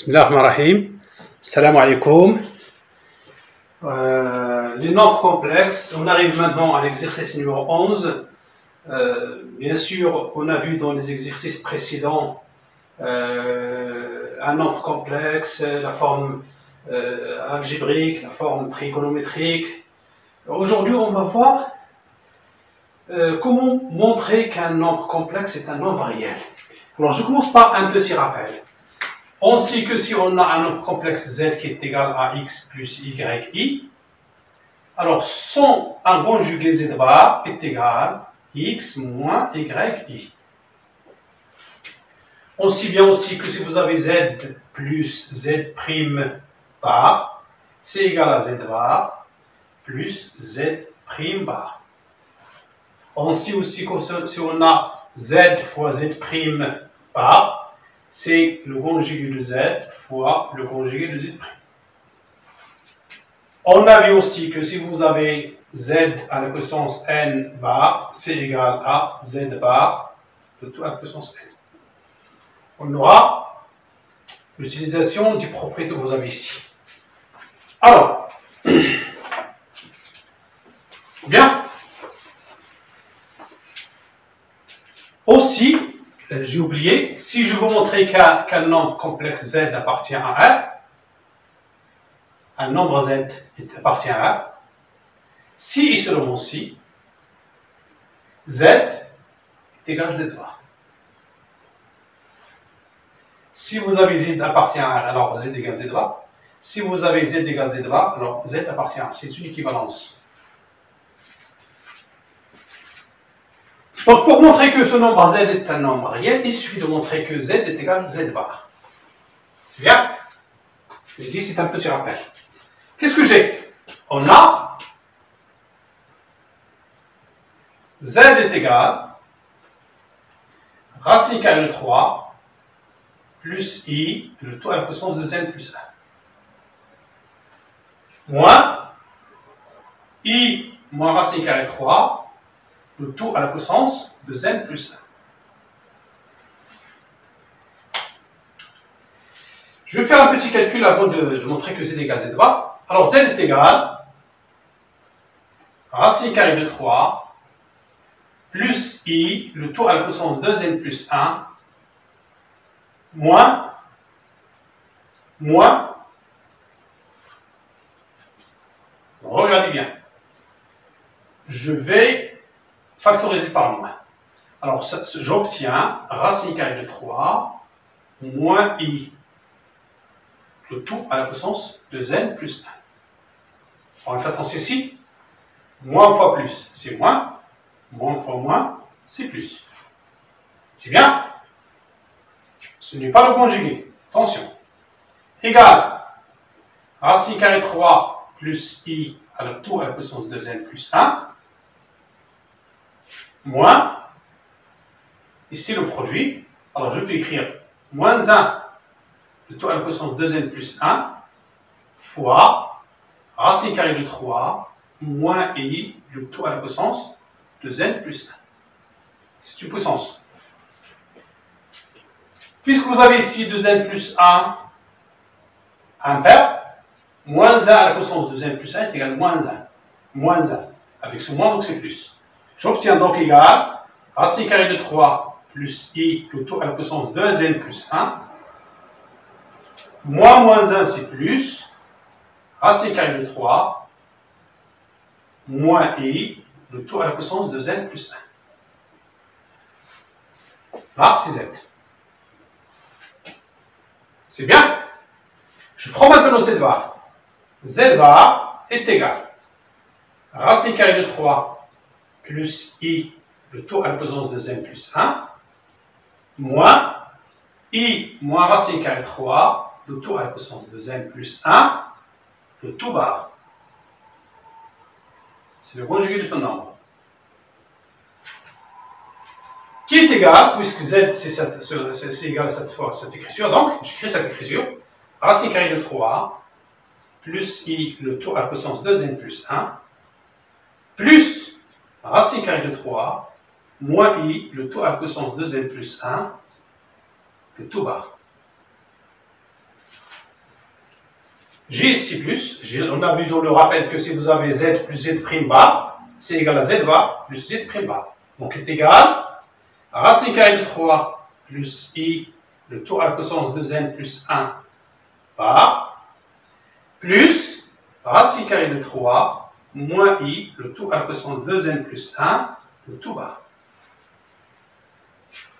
Bismillah ar-Rahman ar-Rahim. Salam alaikum. Les nombres complexes, on arrive maintenant à l'exercice numéro 11. Bien sûr, on a vu dans les exercices précédents un nombre complexe, la forme algébrique, la forme trigonométrique. Aujourd'hui, on va voir comment montrer qu'un nombre complexe est un nombre réel. Alors, je commence par un petit rappel. On sait que si on a un nombre complexe z qui est égal à x plus yi, alors son un conjugué z bar est égal à x moins yi. On sait bien aussi que si vous avez z plus z prime bar, c'est égal à z bar plus z prime bar. On sait aussi que si on a z fois z prime bar, c'est le conjugué de z fois le conjugué de z'. On a vu aussi que si vous avez z à la puissance n bar, c'est égal à z bar de tout à la puissance n. On aura l'utilisation des propriétés que vous avez ici. Alors, bien. Aussi, j'ai oublié, si je veux montrer qu'un nombre complexe z appartient à R, un nombre z appartient à R, si et seulement si, z est égal à z bar. Si vous avez z appartient à R, alors z égale z bar. Si vous avez z égale z bar, alors z appartient à R. C'est une équivalence. Donc, pour montrer que ce nombre z est un nombre réel, il suffit de montrer que z est égal à z bar. C'est bien? Je dis, c'est un petit rappel. Qu'est-ce que j'ai? On a z est égal racine carrée de 3 plus i, le tout à la puissance de n plus 1. Moins i moins racine carrée de 3, le tout à la puissance de n plus 1. Je vais faire un petit calcul avant de montrer que z égale z bar. Alors z est égal racine carrée de 3 plus i, le tout à la puissance de n plus 1, moins, regardez bien, je vais factoriser par moins. Alors, j'obtiens racine carrée de 3 moins i, le tout à la puissance de n plus 1. On va faire attention ici. Moins fois plus, c'est moins. Moins fois moins, c'est plus. C'est bien? Ce n'est pas le conjugué. Attention. Égal racine carrée de 3 plus i à le tout à la puissance de n plus 1. Moins, ici le produit, alors je peux écrire moins 1, le tout à la puissance de n plus 1, fois racine carrée de 3, moins i, le tout à la puissance de n plus 1. C'est une puissance. Puisque vous avez ici 2n plus 1 impair, moins 1 à la puissance de n plus 1 est égal à moins 1. Moins 1. Avec ce moins, donc c'est plus. J'obtiens donc égal racine carrée de 3 plus i, le tout à la puissance de n plus 1, moins 1 c'est plus, racine carrée de 3, moins i, le tout à la puissance de n plus 1. Là, c'est z. C'est bien? Je prends maintenant z bar. Z bar est égal racine carrée de 3 plus i, le tout à la puissance de n plus 1, moins i moins racine carrée de 3, le tout à la puissance de n plus 1, le tout bar. C'est le conjugué de ce nombre. Qui est égal, puisque z c'est égal à cette écriture, donc j'écris cette écriture, racine carrée de 3, plus i, le tout à la puissance de n plus 1, plus racine carrée de 3, moins i, le tout à la puissance de n plus 1, le tout bar. J'ai ici plus, on a vu dans le rappel que si vous avez z plus z prime bar, c'est égal à z bar plus z prime bar. Donc est égal à racine carrée de 3 plus i, le tout à la puissance de n plus 1 bar, plus racine carrée de 3 moins i, le tout à la puissance de n plus 1, le tout bar.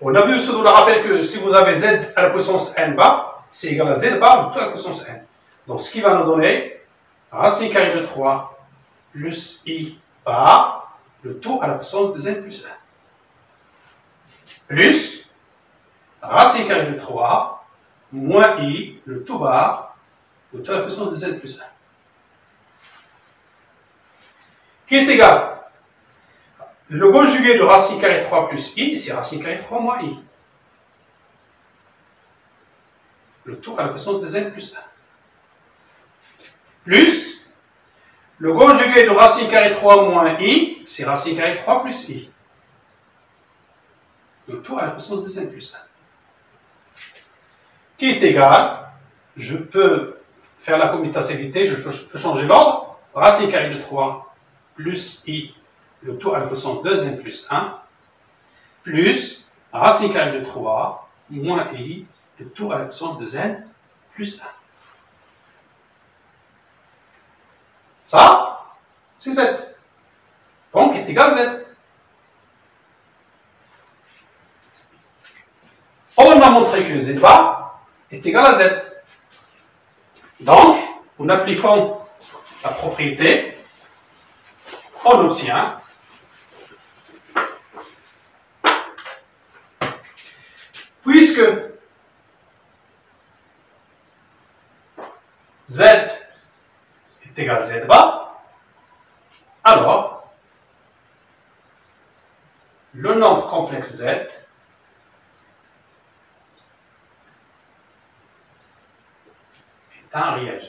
On a vu aussi dans le rappel que si vous avez z à la puissance n bar, c'est égal à z bar, le tout à la puissance n. Donc, ce qui va nous donner racine carrée de 3 plus i bar, le tout à la puissance de n plus 1. Plus racine carrée de 3 moins i, le tout bar, le tout à la puissance de n plus 1. Qui est égal. Le conjugué de racine carrée de 3 plus i, c'est racine carrée de 3 moins i. Le tout à la puissance de n plus 1. Plus le conjugué de racine carrée 3 moins i, c'est racine carrée 3 plus i. Le tout à la puissance de n plus 1. Qui est égal, je peux faire la commutativité, je peux changer l'ordre, racine carrée de 3 plus i, le tout à la puissance de n plus 1, plus racine carrée de 3 moins i, le tout à la puissance de n plus 1. Ça, c'est z. Donc, est égal à z. On a montré que z bar est égal à z. Donc, en appliquant la propriété, on obtient puisque z est égal à z bar, alors le nombre complexe z est un réel.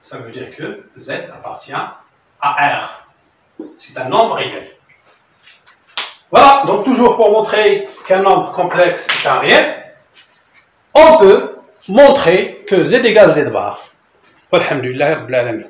Ça veut dire que z appartient à R. C'est un nombre réel. Voilà, donc toujours pour montrer qu'un nombre complexe est un réel, on peut montrer que z égale z bar. Alhamdulillah Rabbil Alamin.